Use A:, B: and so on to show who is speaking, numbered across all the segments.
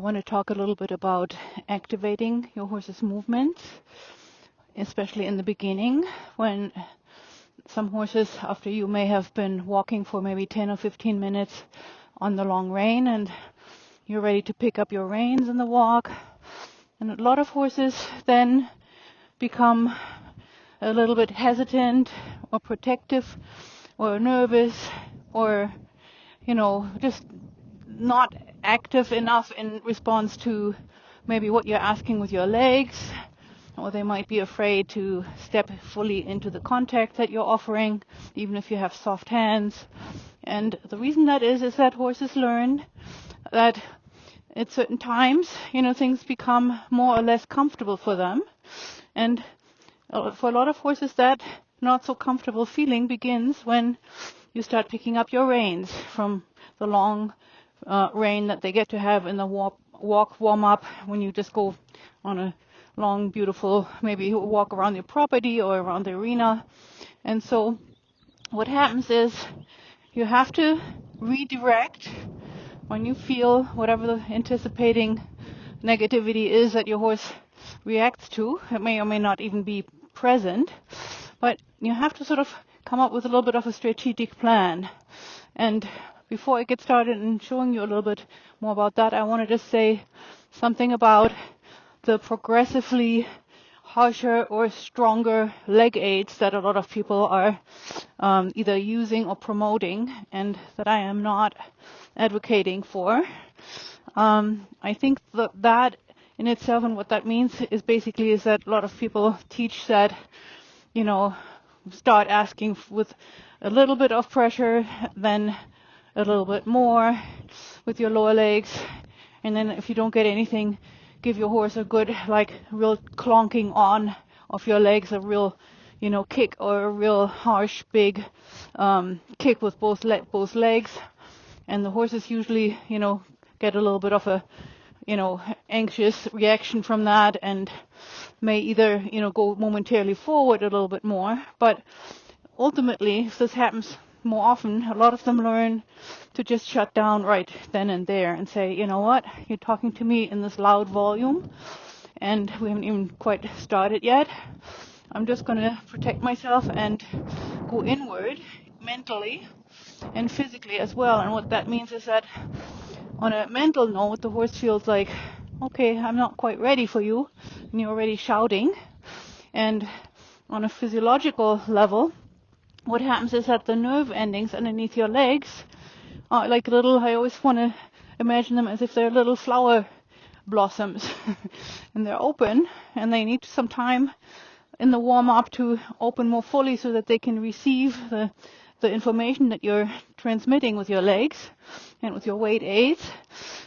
A: want to talk a little bit about activating your horse's movements, especially in the beginning when some horses, after you may have been walking for maybe 10 or 15 minutes on the long rein and you're ready to pick up your reins in the walk. And a lot of horses then become a little bit hesitant or protective or nervous or, just not active enough in response to maybe what you're asking with your legs, or they might be afraid to step fully into the contact that you're offering, even if you have soft hands. And the reason that is that horses learn that at certain times, things become more or less comfortable for them. And for a lot of horses, that not so comfortable feeling begins when you start picking up your reins from the long rein that they get to have in the walk warm-up, when you just go on a long, beautiful, maybe walk around your property or around the arena. And so what happens is you have to redirect when you feel whatever the anticipating negativity is that your horse reacts to. It may or may not even be present, but you have to sort of come up with a little bit of a strategic plan. And before I get started and showing you a little bit more about that, I want to just say something about the progressively harsher or stronger leg aids that a lot of people are either using or promoting, and that I am not advocating for. I think that in itself, and what that means is basically is that a lot of people teach that, start asking with a little bit of pressure, then a little bit more with your lower legs, and then if you don't get anything, give your horse a good, real clonking on of your legs, a real, kick, or a real harsh, big kick with both legs. And the horses usually, get a little bit of a, anxious reaction from that, and may either, go momentarily forward a little bit more. But ultimately, if this happens more often, a lot of them learn to just shut down right then and there and say, you know what, you're talking to me in this loud volume and we haven't even quite started yet. I'm just going to protect myself and go inward mentally and physically as well. And what that means is that on a mental note, the horse feels like, okay, I'm not quite ready for you, and you're already shouting. And on a physiological level, what happens is that the nerve endings underneath your legs are like little, I always want to imagine them as if they're little flower blossoms. And they're open, and they need some time in the warm-up to open more fully so that they can receive the information that you're transmitting with your legs and with your weight aids.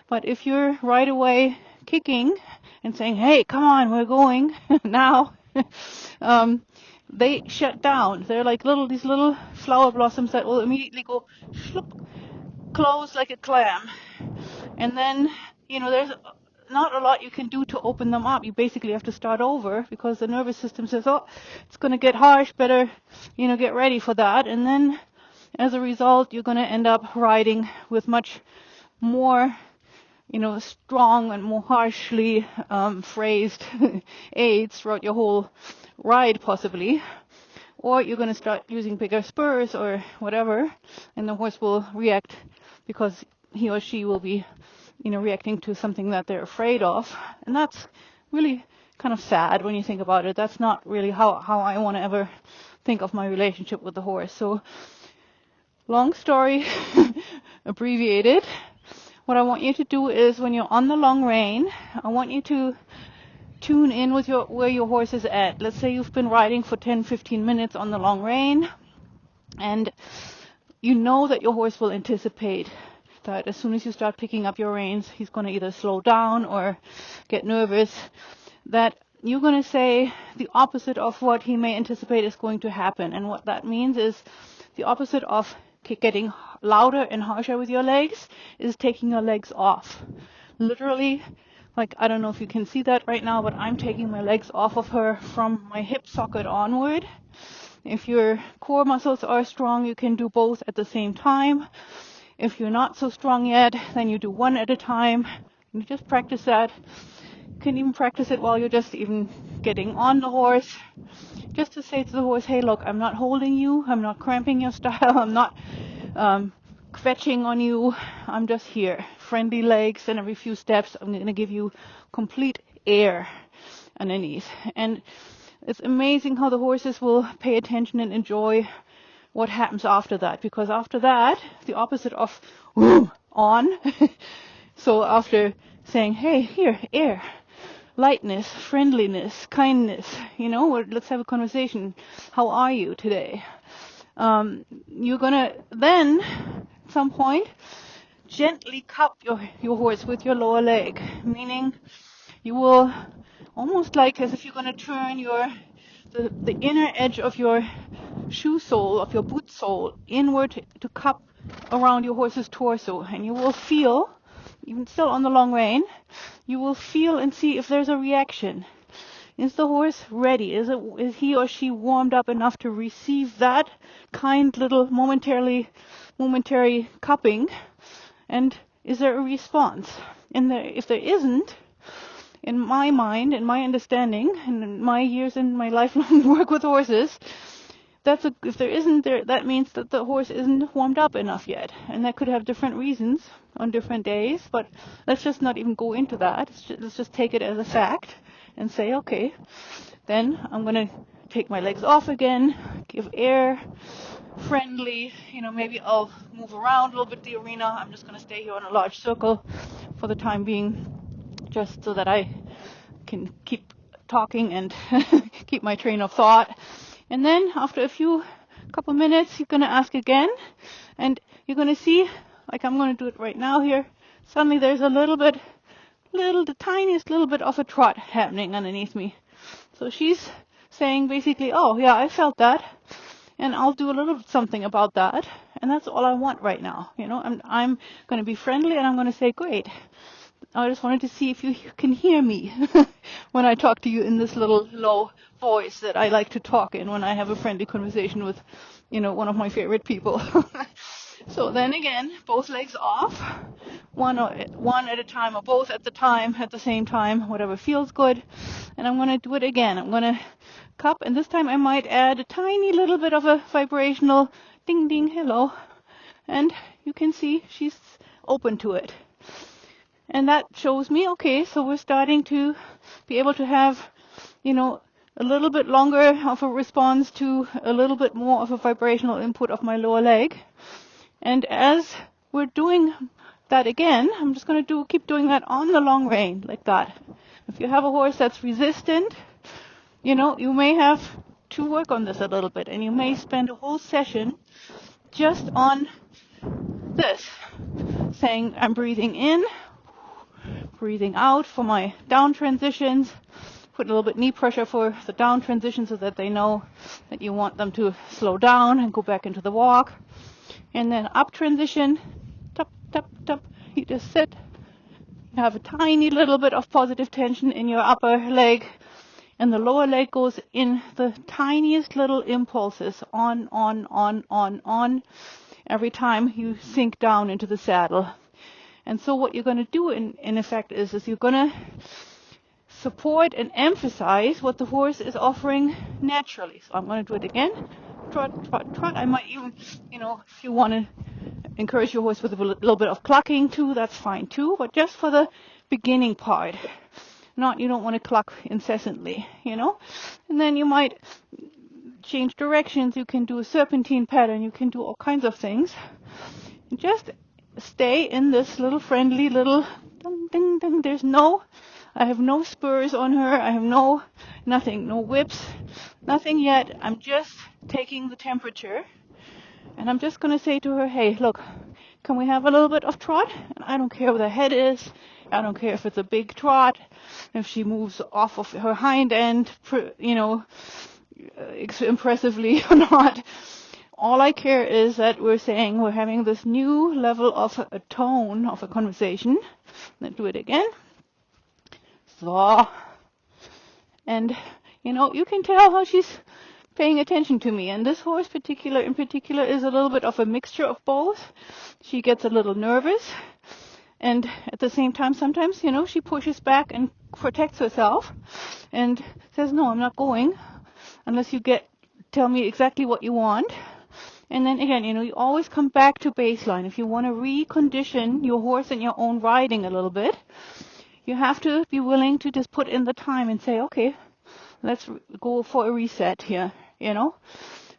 A: But if you're right away kicking and saying, hey, come on, we're going now, they shut down. They're like these little flower blossoms that will immediately go close like a clam. And then, there's not a lot you can do to open them up. You basically have to start over because the nervous system says, oh, it's going to get harsh, better, get ready for that. And then as a result, you're going to end up riding with much more, strong and more harshly phrased aids throughout your whole ride possibly. Or you're going to start using bigger spurs or whatever, and the horse will react because he or she will be reacting to something that they're afraid of. And that's really kind of sad when you think about it. That's not really how I want to ever think of my relationship with the horse. So, long story abbreviated, what I want you to do is when you're on the long rein, I want you to tune in with where your horse is at. Let's say you've been riding for 10-15 minutes on the long rein, and you know that your horse will anticipate that as soon as you start picking up your reins, he's going to either slow down or get nervous, that you're going to say the opposite of what he may anticipate is going to happen. And what that means is the opposite of getting louder and harsher with your legs is taking your legs off. Literally, I don't know if you can see that right now, but I'm taking my legs off of her from my hip socket onward. If your core muscles are strong, you can do both at the same time. If you're not so strong yet, then you do one at a time. You just practice that. You can even practice it while you're just even getting on the horse. Just to say to the horse, hey, look, I'm not holding you. I'm not cramping your style. I'm not fetching on you. I'm just here. Friendly legs, and every few steps, I'm going to give you complete air underneath. And it's amazing how the horses will pay attention and enjoy what happens after that. Because after that, the opposite of on. So after saying, hey, here, air, lightness, friendliness, kindness, let's have a conversation. How are you today? You're gonna then, at some point, gently cup your horse with your lower leg, meaning you will almost like as if you're gonna turn the inner edge of your shoe sole, of your boot sole, inward to cup around your horse's torso, and you will feel, even still on the long rein, you will feel and see if there's a reaction. Is the horse ready? Is he or she warmed up enough to receive that kind little momentary cupping? And is there a response? If there isn't, in my mind, in my understanding, and in my years in my lifelong work with horses, if there isn't, that means that the horse isn't warmed up enough yet. And that could have different reasons on different days, but let's just not even go into that. Let's just take it as a fact and say, okay, then I'm going to take my legs off again, give air, friendly, maybe I'll move around a little bit the arena. I'm just going to stay here in a large circle for the time being, just so that I can keep talking and keep my train of thought. And then after a couple minutes, you're going to ask again, and you're going to see, like I'm going to do it right now here, suddenly there's the tiniest little bit of a trot happening underneath me. So she's saying basically, oh yeah, I felt that, and I'll do a little something about that, and that's all I want right now. I'm going to be friendly, and I'm going to say, great. I just wanted to see if you can hear me when I talk to you in this little low voice that I like to talk in when I have a friendly conversation with, one of my favorite people. So then again, both legs off, one at a time or both at the same time, whatever feels good. And I'm going to do it again. I'm going to cup, and this time I might add a tiny little bit of a vibrational ding ding hello. And you can see she's open to it. And that shows me, okay, so we're starting to be able to have, a little bit longer of a response to a little bit more of a vibrational input of my lower leg. And as we're doing that again, I'm just going to keep doing that on the long rein, like that. If you have a horse that's resistant, you may have to work on this a little bit, and you may spend a whole session just on this, saying I'm breathing in, breathing out for my down transitions, put a little bit knee pressure for the down transition so that they know that you want them to slow down and go back into the walk. And then up transition, tap, tap, tap, you just sit. You have a tiny little bit of positive tension in your upper leg, and the lower leg goes in the tiniest little impulses, on, every time you sink down into the saddle. And so what you're going to do in effect is you're going to support and emphasize what the horse is offering naturally. So I'm going to do it again. Trot, trot, trot. I might even, if you want to encourage your horse with a little bit of clucking too, that's fine too. But just for the beginning part. You don't want to cluck incessantly, And then you might change directions. You can do a serpentine pattern. You can do all kinds of things. And just stay in this little friendly little ding, ding, ding. I have no spurs on her. I have nothing, no whips, nothing yet. I'm just taking the temperature, and I'm just going to say to her, hey, look, can we have a little bit of trot? And I don't care where the head is. I don't care if it's a big trot, if she moves off of her hind end, impressively or not. All I care is that we're saying we're having this new level of a tone of a conversation. Let's do it again. So, and you can tell how she's paying attention to me. And this horse in particular is a little bit of a mixture of both. She gets a little nervous, And at the same time, sometimes, she pushes back and protects herself and says, no, I'm not going unless you tell me exactly what you want. And then again, you always come back to baseline. If you want to recondition your horse and your own riding a little bit, you have to be willing to just put in the time and say, okay, let's go for a reset here,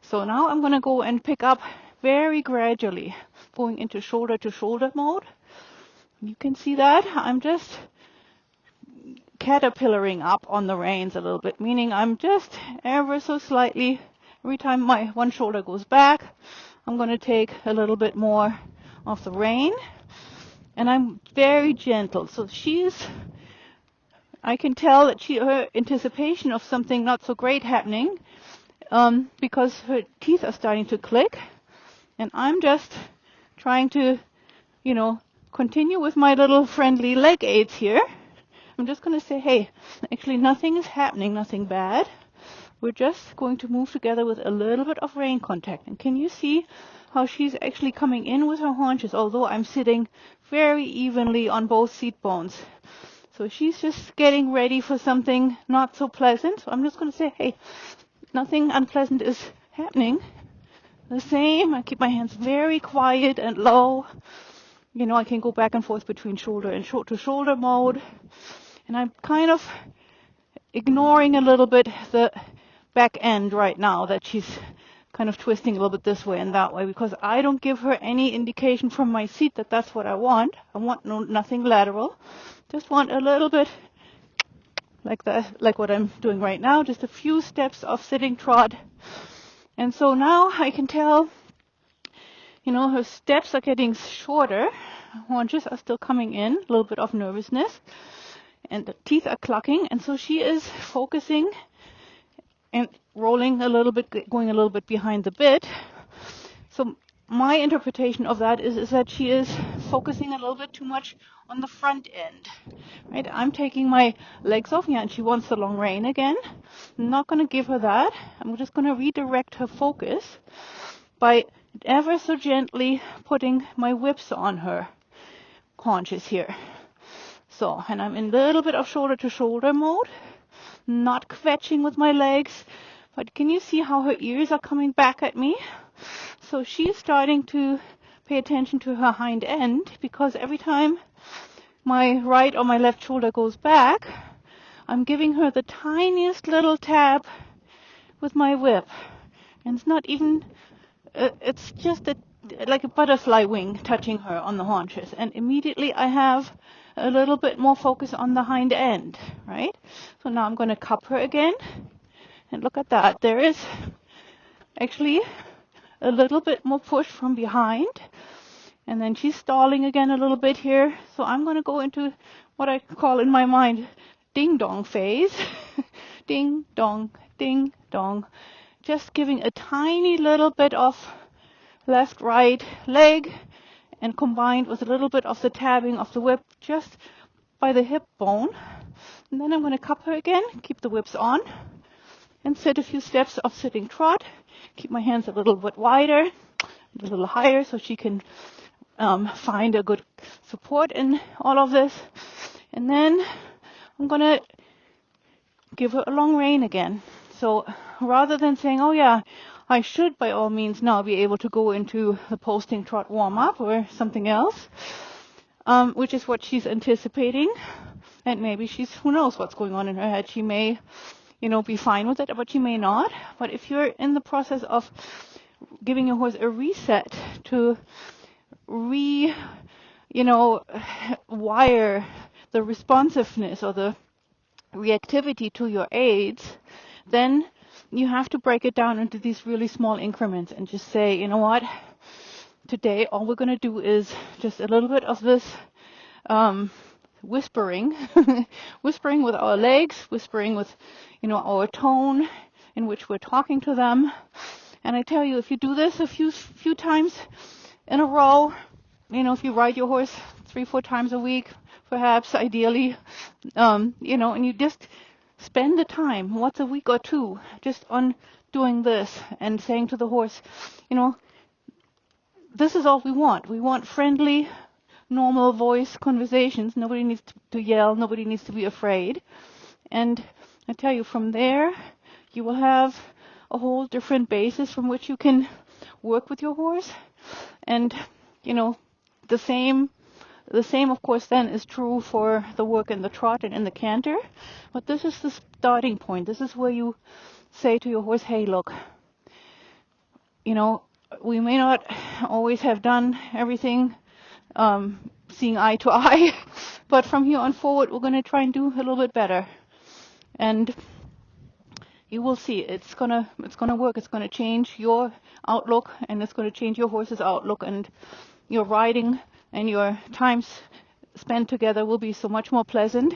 A: So now I'm going to go and pick up very gradually, going into shoulder to shoulder mode. You can see that I'm just caterpillaring up on the reins a little bit, meaning I'm just ever so slightly, every time my one shoulder goes back, I'm going to take a little bit more of the rein, and I'm very gentle. So I can tell that her anticipation of something not so great happening, because her teeth are starting to click, and I'm just trying to, continue with my little friendly leg aids here. I'm just going to say, hey, actually nothing is happening, nothing bad. We're just going to move together with a little bit of rein contact. And can you see how she's actually coming in with her haunches, although I'm sitting very evenly on both seat bones. So she's just getting ready for something not so pleasant. So I'm just going to say, hey, nothing unpleasant is happening. The same, I keep my hands very quiet and low. I can go back and forth between shoulder and to shoulder mode. And I'm kind of ignoring a little bit the back end right now, that she's kind of twisting a little bit this way and that way, because I don't give her any indication from my seat that that's what I want. I want nothing lateral. Just want a little bit like that, like what I'm doing right now, just a few steps of sitting trot. And so now I can tell, her steps are getting shorter. Haunches are still coming in, a little bit of nervousness. And the teeth are clucking. And so she is focusing and rolling a little bit, going a little bit behind the bit. So my interpretation of that is that she is focusing a little bit too much on the front end. Right? I'm taking my legs off. Yeah, and she wants the long rein again. I'm not going to give her that. I'm just going to redirect her focus by ever so gently putting my whips on her haunches here. So, and I'm in a little bit of shoulder to shoulder mode, not kvetching with my legs, but can you see how her ears are coming back at me? So she's starting to pay attention to her hind end, because every time my right or my left shoulder goes back, I'm giving her the tiniest little tap with my whip. And it's not even, it's just like a butterfly wing touching her on the haunches. And immediately I have a little bit more focus on the hind end, right? So now I'm going to cup her again. And look at that. There is actually a little bit more push from behind. And then she's stalling again a little bit here. So I'm going to go into what I call in my mind ding-dong phase. Ding, dong, ding, dong. Just giving a tiny little bit of left, right leg, and combined with a little bit of the tabbing of the whip just by the hip bone. And then I'm going to cup her again, keep the whips on, and sit a few steps of sitting trot. Keep my hands a little bit wider, a little higher, so she can find a good support in all of this. And then I'm going to give her a long rein again. So rather than saying, oh yeah, I should by all means now be able to go into the posting trot warm-up or something else, which is what she's anticipating. And maybe who knows what's going on in her head. She may, be fine with it, but she may not. But if you're in the process of giving your horse a reset to wire the responsiveness or the reactivity to your aids, then you have to break it down into these really small increments and just say, you know what, today all we're going to do is just a little bit of this whispering, whispering with our legs, whispering with, our tone in which we're talking to them. And I tell you, if you do this a few times in a row, if you ride your horse 3-4 times a week, perhaps ideally, and you just spend the time, once a week or two, just on doing this and saying to the horse, this is all we want. We want friendly, normal voice conversations. Nobody needs to yell. Nobody needs to be afraid. And I tell you, from there, you will have a whole different basis from which you can work with your horse. And, you know, the same, of course, then is true for the work in the trot and in the canter. But this is the starting point. This is where you say to your horse, hey, look, you know, we may not always have done everything seeing eye to eye, but from here on forward, we're going to try and do a little bit better. And you will see it's gonna work. It's gonna change your outlook, and it's gonna change your horse's outlook, and your riding and your times spent together will be so much more pleasant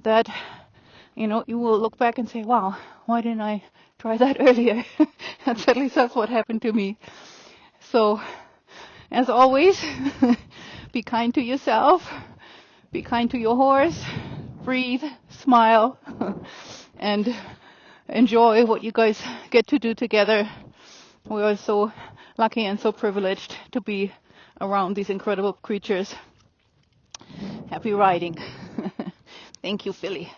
A: that, you know, you will look back and say, wow, why didn't I try that earlier? At least that's what happened to me. So, as always, be kind to yourself, be kind to your horse, breathe, smile, and enjoy what you guys get to do together. We are so lucky and so privileged to be around these incredible creatures. Happy riding. Thank you, Philly.